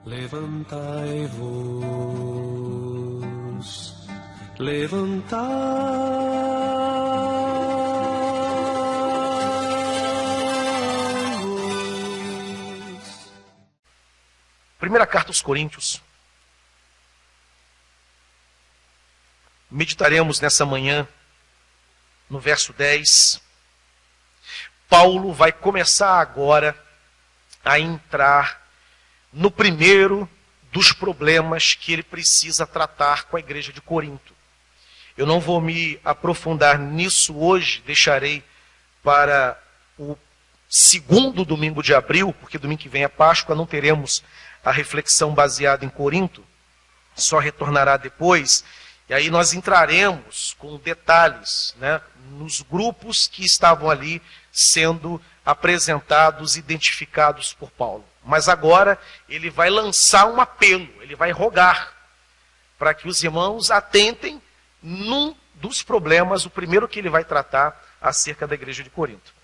Levantai-vos, levantai-vos. Primeira carta aos Coríntios. Meditaremos nessa manhã no verso 10. Paulo vai começar agora a entrar no primeiro dos problemas que ele precisa tratar com a igreja de Corinto. Eu não vou me aprofundar nisso hoje, deixarei para o segundo domingo de abril, porque domingo que vem é Páscoa, não teremos a reflexão baseada em Corinto, só retornará depois, e aí nós entraremos com detalhes, né, nos grupos que estavam ali sendo apresentados, identificados por Paulo. Mas agora ele vai lançar um apelo, ele vai rogar para que os irmãos atentem num dos problemas, o primeiro que ele vai tratar acerca da igreja de Corinto.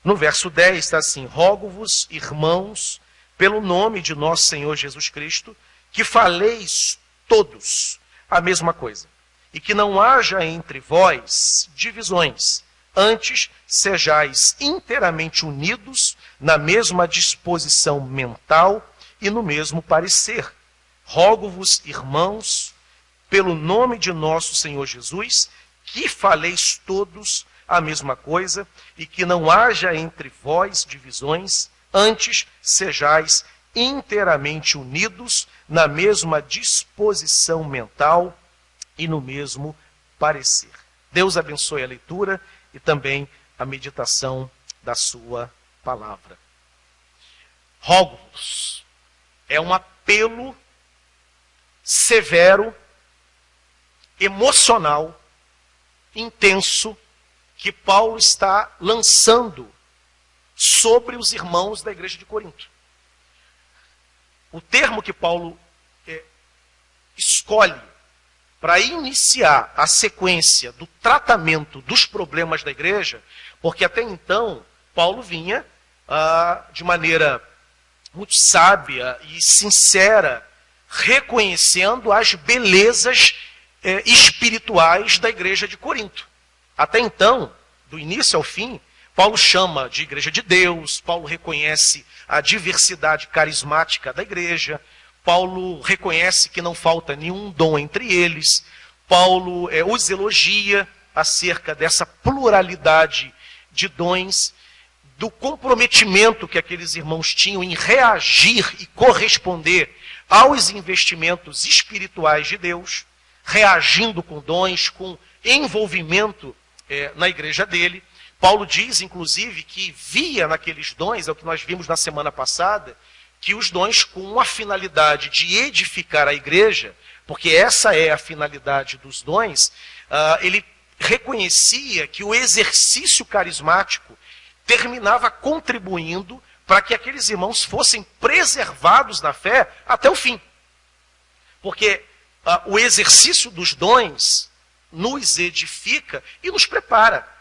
No verso 10 está assim: rogo-vos, irmãos, pelo nome de nosso Senhor Jesus Cristo, que faleis todos a mesma coisa, e que não haja entre vós divisões, antes sejais inteiramente unidos na mesma disposição mental e no mesmo parecer. Rogo-vos, irmãos, pelo nome de nosso Senhor Jesus, que faleis todos a mesma coisa, e que não haja entre vós divisões, antes sejais inteiramente unidos na mesma disposição mental e no mesmo parecer. Deus abençoe a leitura e também a meditação da sua palavra. Rogo-vos é um apelo severo, emocional, intenso, que Paulo está lançando sobre os irmãos da igreja de Corinto. O termo que Paulo escolhe para iniciar a sequência do tratamento dos problemas da igreja, porque até então Paulo vinha de maneira muito sábia e sincera, reconhecendo as belezas espirituais da igreja de Corinto. Até então, do início ao fim, Paulo chama de igreja de Deus, Paulo reconhece a diversidade carismática da igreja, Paulo reconhece que não falta nenhum dom entre eles, Paulo os elogia acerca dessa pluralidade de dons, do comprometimento que aqueles irmãos tinham em reagir e corresponder aos investimentos espirituais de Deus, reagindo com dons, com envolvimento na igreja dele. Paulo diz, inclusive, que via naqueles dons, é o que nós vimos na semana passada, que os dons com a finalidade de edificar a igreja, porque essa é a finalidade dos dons, ele reconhecia que o exercício carismático terminava contribuindo para que aqueles irmãos fossem preservados na fé até o fim. Porque o exercício dos dons nos edifica e nos prepara.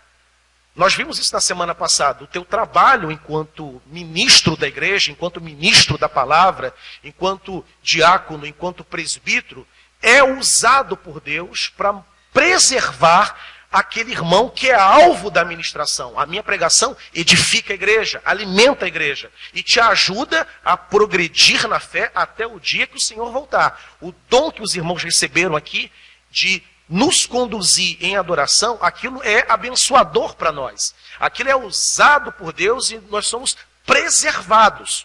Nós vimos isso na semana passada. O teu trabalho enquanto ministro da igreja, enquanto ministro da palavra, enquanto diácono, enquanto presbítero, é usado por Deus para preservar aquele irmão que é alvo da ministração. A minha pregação edifica a igreja, alimenta a igreja e te ajuda a progredir na fé até o dia que o Senhor voltar. O dom que os irmãos receberam aqui de nos conduzir em adoração, aquilo é abençoador para nós. Aquilo é usado por Deus e nós somos preservados.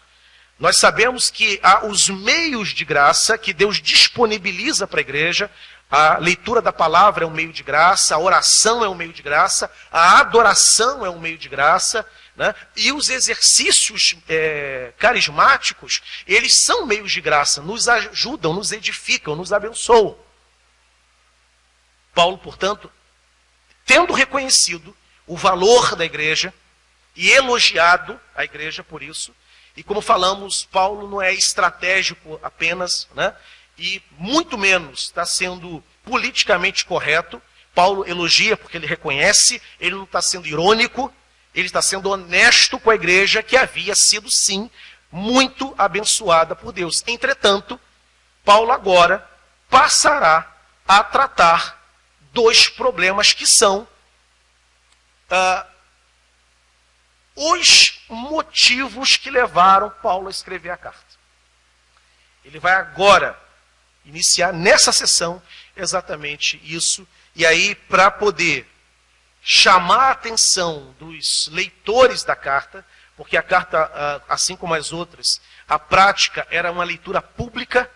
Nós sabemos que há os meios de graça que Deus disponibiliza para a igreja. A leitura da palavra é um meio de graça, a oração é um meio de graça, a adoração é um meio de graça, né? E os exercícios carismáticos, eles são meios de graça, nos ajudam, nos edificam, nos abençoam. Paulo, portanto, tendo reconhecido o valor da igreja e elogiado a igreja por isso, e como falamos, Paulo não é estratégico apenas, né? E muito menos está sendo politicamente correto. Paulo elogia porque ele reconhece, ele não está sendo irônico, ele está sendo honesto com a igreja que havia sido, sim, muito abençoada por Deus. Entretanto, Paulo agora passará a tratar dois problemas que são os motivos que levaram Paulo a escrever a carta. Ele vai agora iniciar nessa sessão exatamente isso, e aí para poder chamar a atenção dos leitores da carta, porque a carta, assim como as outras, a prática era uma leitura pública.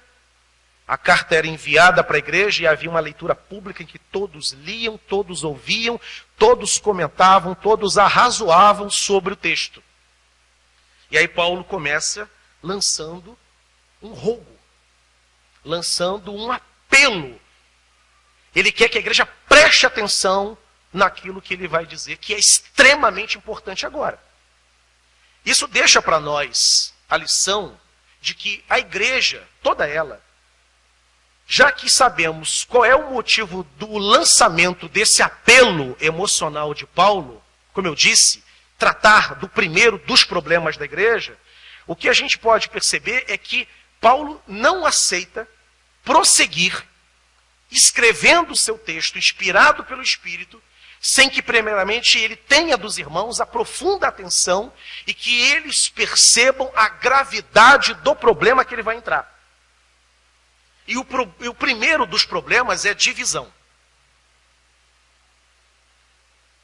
A carta era enviada para a igreja e havia uma leitura pública em que todos liam, todos ouviam, todos comentavam, todos arrazoavam sobre o texto. E aí Paulo começa lançando um rogo, lançando um apelo. Ele quer que a igreja preste atenção naquilo que ele vai dizer, que é extremamente importante agora. Isso deixa para nós a lição de que a igreja, toda ela, já que sabemos qual é o motivo do lançamento desse apelo emocional de Paulo, como eu disse, tratar do primeiro dos problemas da igreja, o que a gente pode perceber é que Paulo não aceita prosseguir escrevendo o seu texto, inspirado pelo Espírito, sem que primeiramente ele tenha dos irmãos a profunda atenção e que eles percebam a gravidade do problema que ele vai entrar. E o primeiro dos problemas é divisão.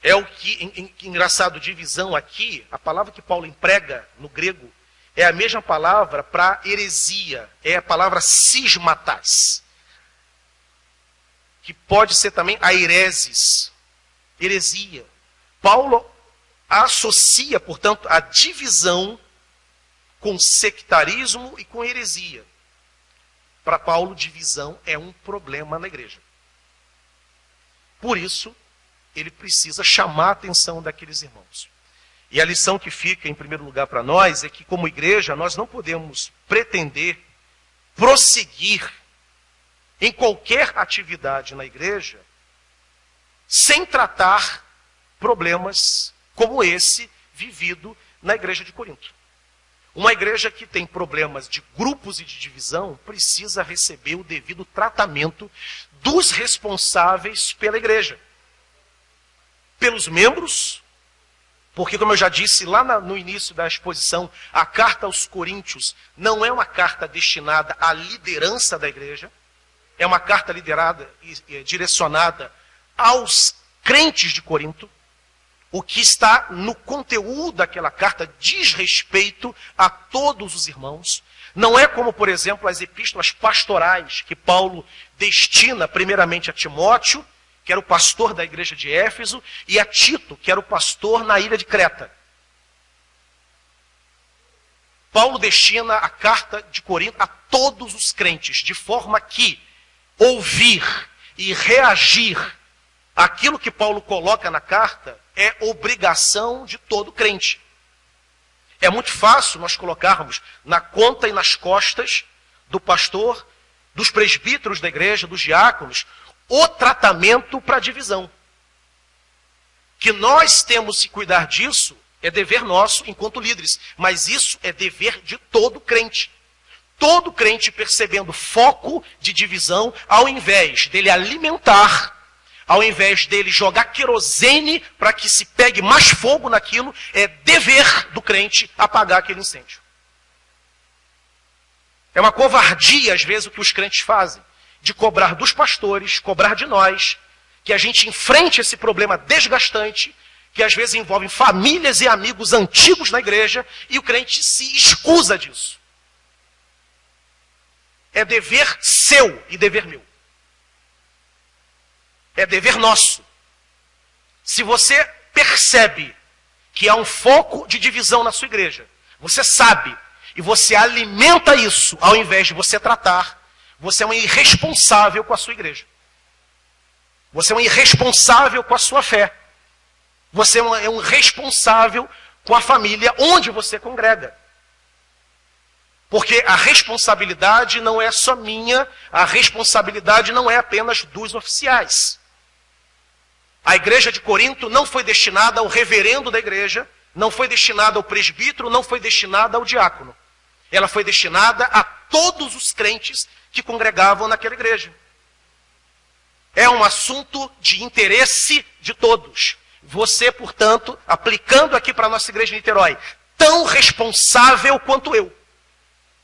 É o que, engraçado, divisão aqui, a palavra que Paulo emprega no grego, é a mesma palavra para heresia, é a palavra cismatas, que pode ser também aireses, heresia. Paulo associa, portanto, a divisão com sectarismo e com heresia. Para Paulo, divisão é um problema na igreja. Por isso, ele precisa chamar a atenção daqueles irmãos. E a lição que fica, em primeiro lugar, para nós, é que, como igreja, nós não podemos pretender prosseguir em qualquer atividade na igreja sem tratar problemas como esse vivido na igreja de Corinto. Uma igreja que tem problemas de grupos e de divisão precisa receber o devido tratamento dos responsáveis pela igreja. Pelos membros, porque, como eu já disse lá no início da exposição, a carta aos Coríntios não é uma carta destinada à liderança da igreja, é uma carta liderada e direcionada aos crentes de Corinto. O que está no conteúdo daquela carta diz respeito a todos os irmãos. Não é como, por exemplo, as epístolas pastorais que Paulo destina primeiramente a Timóteo, que era o pastor da igreja de Éfeso, e a Tito, que era o pastor na ilha de Creta. Paulo destina a carta de Corinto a todos os crentes, de forma que ouvir e reagir àquilo que Paulo coloca na carta é obrigação de todo crente. É muito fácil nós colocarmos na conta e nas costas do pastor, dos presbíteros da igreja, dos diáconos, o tratamento para a divisão. Que nós temos que cuidar disso é dever nosso enquanto líderes, mas isso é dever de todo crente. Todo crente percebendo foco de divisão, ao invés dele alimentar, ao invés dele jogar querosene para que se pegue mais fogo naquilo, é dever do crente apagar aquele incêndio. É uma covardia, às vezes, o que os crentes fazem, de cobrar dos pastores, cobrar de nós, que a gente enfrente esse problema desgastante, que às vezes envolve famílias e amigos antigos na igreja, e o crente se escusa disso. É dever seu e dever meu. É dever nosso. Se você percebe que há um foco de divisão na sua igreja, você sabe, e você alimenta isso, ao invés de você tratar, você é um irresponsável com a sua igreja. Você é um irresponsável com a sua fé. Você é um responsável com a família onde você congrega. Porque a responsabilidade não é só minha, a responsabilidade não é apenas dos oficiais. A igreja de Corinto não foi destinada ao reverendo da igreja, não foi destinada ao presbítero, não foi destinada ao diácono. Ela foi destinada a todos os crentes que congregavam naquela igreja. É um assunto de interesse de todos. Você, portanto, aplicando aqui para a nossa igreja de Niterói, tão responsável quanto eu,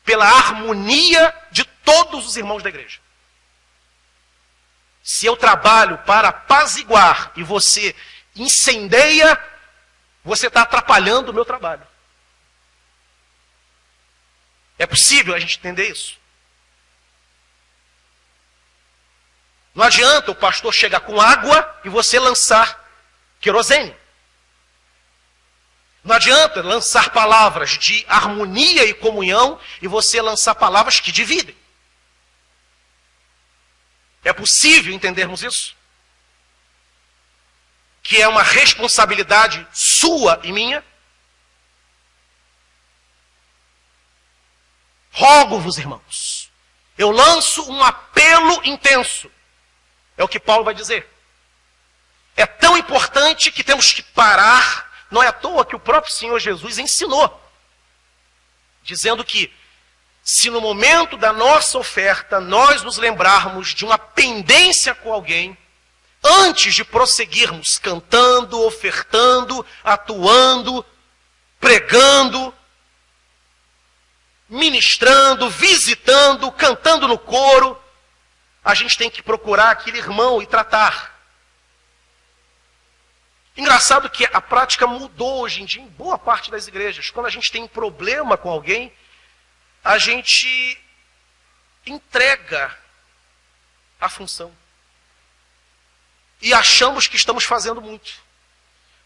pela harmonia de todos os irmãos da igreja. Se eu trabalho para apaziguar e você incendeia, você está atrapalhando o meu trabalho. É possível a gente entender isso? Não adianta o pastor chegar com água e você lançar querosene. Não adianta lançar palavras de harmonia e comunhão e você lançar palavras que dividem. É possível entendermos isso? Que é uma responsabilidade sua e minha? Rogo-vos, irmãos, eu lanço um apelo intenso. É o que Paulo vai dizer. É tão importante que temos que parar. Não é à toa que o próprio Senhor Jesus ensinou, dizendo que se no momento da nossa oferta nós nos lembrarmos de uma pendência com alguém, antes de prosseguirmos cantando, ofertando, atuando, pregando, ministrando, visitando, cantando no coro, a gente tem que procurar aquele irmão e tratar. Engraçado que a prática mudou hoje em dia em boa parte das igrejas. Quando a gente tem um problema com alguém, a gente entrega a função. E achamos que estamos fazendo muito.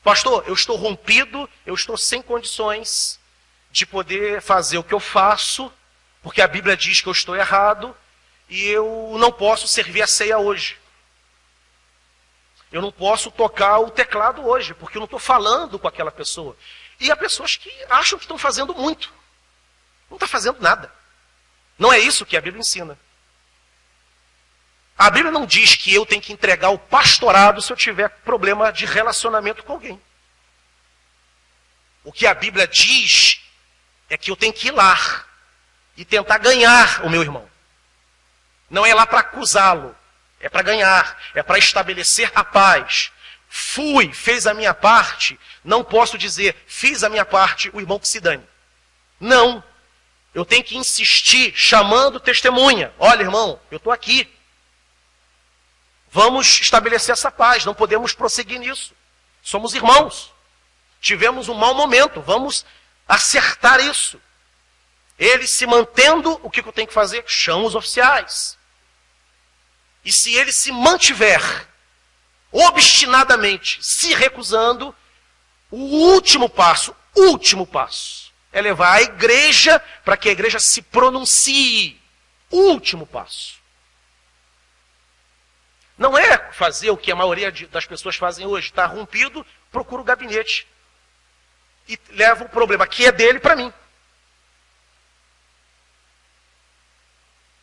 Pastor, eu estou rompido, eu estou sem condições de poder fazer o que eu faço, porque a Bíblia diz que eu estou errado, e eu não posso servir a ceia hoje. Eu não posso tocar o teclado hoje, porque eu não estou falando com aquela pessoa. E há pessoas que acham que estão fazendo muito. Não está fazendo nada. Não é isso que a Bíblia ensina. A Bíblia não diz que eu tenho que entregar o pastorado se eu tiver problema de relacionamento com alguém. O que a Bíblia diz é que eu tenho que ir lá e tentar ganhar o meu irmão. Não é lá para acusá-lo. É para ganhar, é para estabelecer a paz. Fui, fez a minha parte, não posso dizer, fiz a minha parte, o irmão que se dane. Não, eu tenho que insistir, chamando testemunha. Olha, irmão, eu estou aqui. Vamos estabelecer essa paz, não podemos prosseguir nisso. Somos irmãos. Tivemos um mau momento, vamos acertar isso. Ele se mantendo, o que eu tenho que fazer? Chamo os oficiais. E se ele se mantiver obstinadamente se recusando, o último passo é levar a igreja para que a igreja se pronuncie. Último passo. Não é fazer o que a maioria das pessoas fazem hoje. Está rompido, procura o gabinete. E leva o problema que é dele para mim.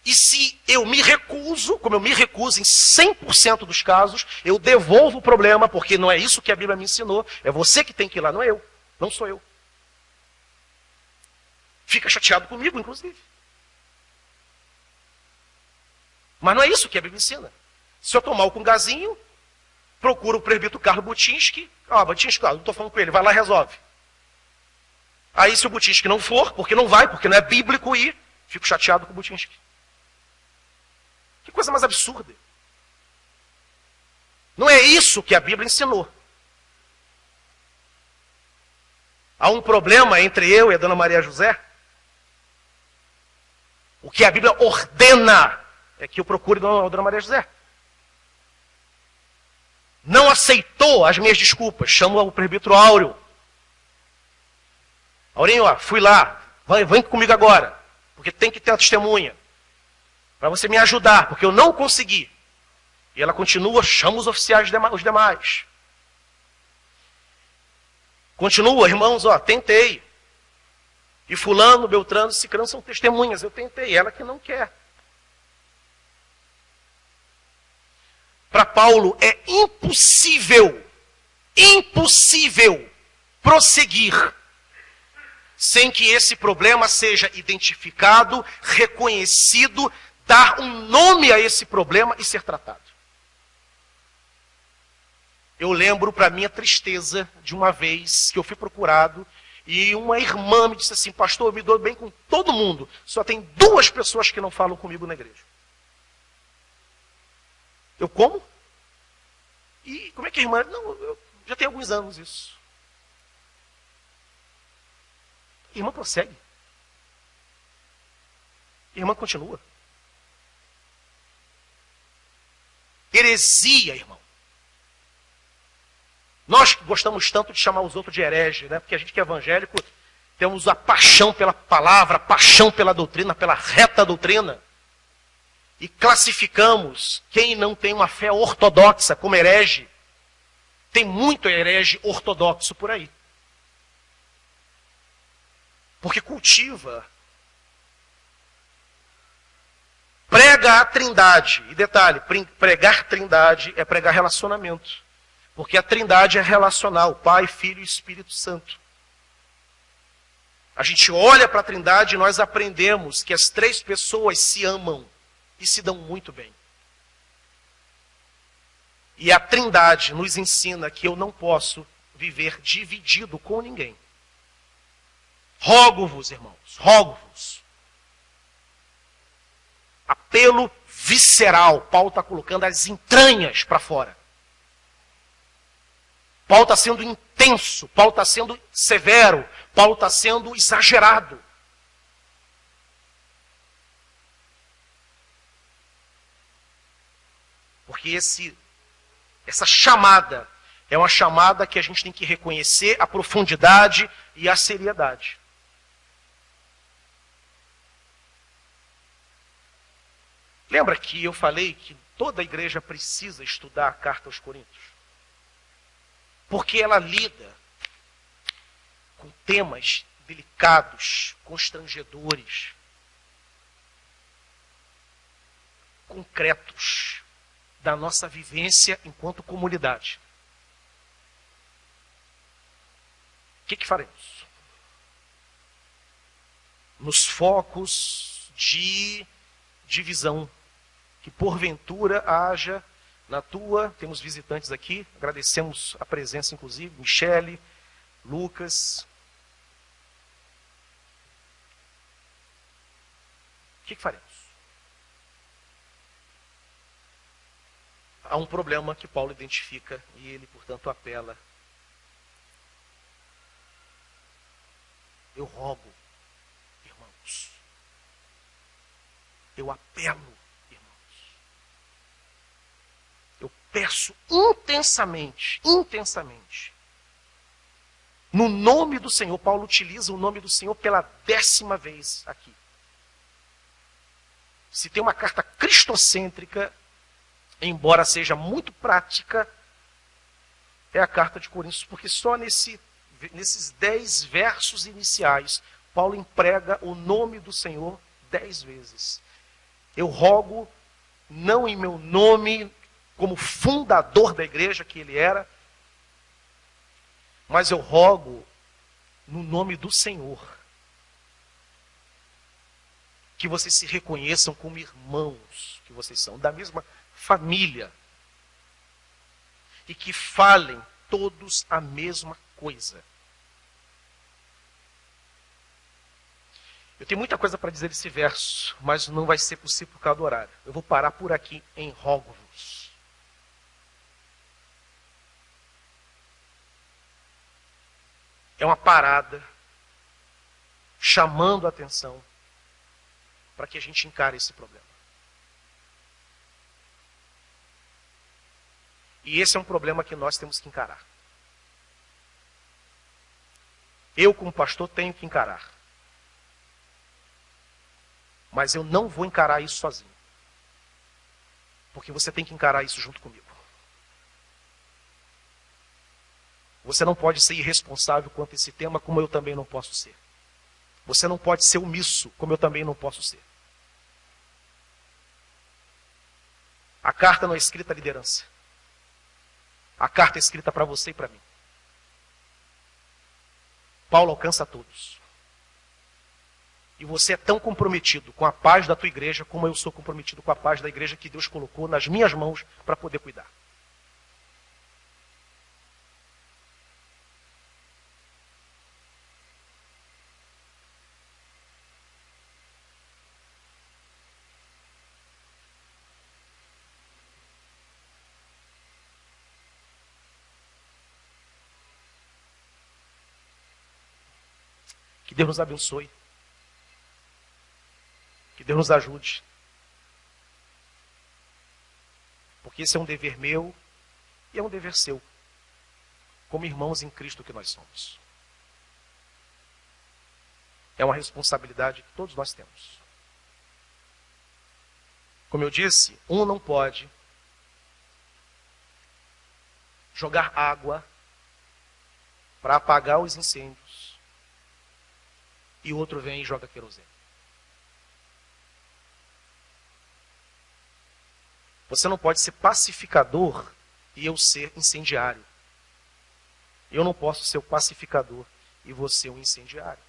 E se eu me recuso, como eu me recuso em 100% dos casos, eu devolvo o problema, porque não é isso que a Bíblia me ensinou. É você que tem que ir lá, não é eu. Não sou eu. Fica chateado comigo, inclusive. Mas não é isso que a Bíblia ensina. Se eu estou mal com o Gazinho, procuro o presbítero Carlos Butinski. Butinski, não estou falando com ele, vai lá e resolve. Aí se o Butinski não for, porque não é bíblico ir, fico chateado com o Butinski. Que coisa mais absurda. Não é isso que a Bíblia ensinou. Há um problema entre eu e a Dona Maria José. O que a Bíblia ordena é que eu procure a Dona Maria José. Não aceitou as minhas desculpas. Chamo o presbítero Áureo. Aurinho, fui lá. Vem comigo agora. Porque tem que ter uma testemunha. Para você me ajudar, porque eu não consegui. E ela continua, chama os oficiais os demais. Continua, irmãos, tentei. E fulano, Beltrano, Cicrano são testemunhas, eu tentei, ela que não quer. Para Paulo é impossível prosseguir sem que esse problema seja identificado, reconhecido, dar um nome a esse problema e ser tratado. Eu lembro, para minha tristeza, de uma vez que eu fui procurado e uma irmã me disse assim: pastor, eu me dou bem com todo mundo, só tem 2 pessoas que não falam comigo na igreja. Eu como? E como é que a irmã? Não, eu já tem alguns anos isso. A irmã prossegue. A irmã continua. Heresia, irmão. Nós que gostamos tanto de chamar os outros de herege, né? Porque a gente que é evangélico temos a paixão pela palavra, a paixão pela doutrina, pela reta doutrina. E classificamos quem não tem uma fé ortodoxa como herege. Tem muito herege ortodoxo por aí. Porque cultiva, prega a trindade. E detalhe, pregar trindade é pregar relacionamento. Porque a trindade é relacional, Pai, Filho e Espírito Santo. A gente olha para a trindade e nós aprendemos que as 3 pessoas se amam e se dão muito bem. E a trindade nos ensina que eu não posso viver dividido com ninguém. Rogo-vos, irmãos, rogo-vos. Apelo visceral. Paulo está colocando as entranhas para fora. Paulo está sendo intenso, Paulo está sendo severo, Paulo está sendo exagerado. Porque essa chamada é uma chamada que a gente tem que reconhecer a profundidade e a seriedade. Lembra que eu falei que toda a igreja precisa estudar a carta aos Coríntios? Porque ela lida com temas delicados, constrangedores, concretos da nossa vivência enquanto comunidade. O que faremos? Nos focos de divisão, que porventura haja na tua, temos visitantes aqui, agradecemos a presença inclusive, Michele, Lucas. O que faremos? Há um problema que Paulo identifica e ele, portanto, apela. Eu rogo, irmãos. Eu apelo, irmãos. Eu peço intensamente, no nome do Senhor. Paulo utiliza o nome do Senhor pela 10ª vez aqui. Se tem uma carta cristocêntrica, embora seja muito prática, é a carta de Coríntios, porque só nesses 10 versos iniciais, Paulo emprega o nome do Senhor 10 vezes. Eu rogo, não em meu nome, como fundador da igreja que ele era, mas eu rogo no nome do Senhor. Que vocês se reconheçam como irmãos que vocês são, da mesma família. E que falem todos a mesma coisa. Eu tenho muita coisa para dizer desse verso, mas não vai ser possível por causa do horário. Eu vou parar por aqui em rogo-vos. É uma parada chamando a atenção para que a gente encare esse problema. E esse é um problema que nós temos que encarar. Eu, como pastor, tenho que encarar. Mas eu não vou encarar isso sozinho. Porque você tem que encarar isso junto comigo. Você não pode ser irresponsável quanto a esse tema, como eu também não posso ser. Você não pode ser omisso, como eu também não posso ser. A carta não é escrita à liderança. A carta é escrita para você e para mim. Paulo alcança a todos. E você é tão comprometido com a paz da tua igreja como eu sou comprometido com a paz da igreja que Deus colocou nas minhas mãos para poder cuidar. Que Deus nos abençoe. Que Deus nos ajude. Porque esse é um dever meu e é um dever seu. Como irmãos em Cristo que nós somos. É uma responsabilidade que todos nós temos. Como eu disse, um não pode jogar água para apagar os incêndios. E o outro vem e joga querosene. Você não pode ser pacificador e eu ser incendiário. Eu não posso ser o pacificador e você o incendiário.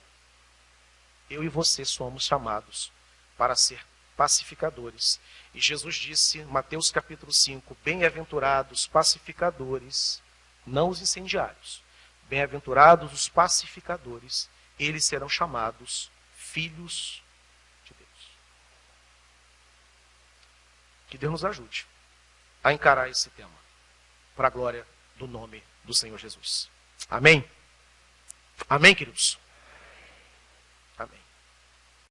Eu e você somos chamados para ser pacificadores. E Jesus disse, Mateus capítulo 5, bem-aventurados pacificadores, não os incendiários. Bem-aventurados os pacificadores, eles serão chamados filhos de Deus. Que Deus nos ajude a encarar esse tema, para a glória do nome do Senhor Jesus. Amém? Amém, queridos?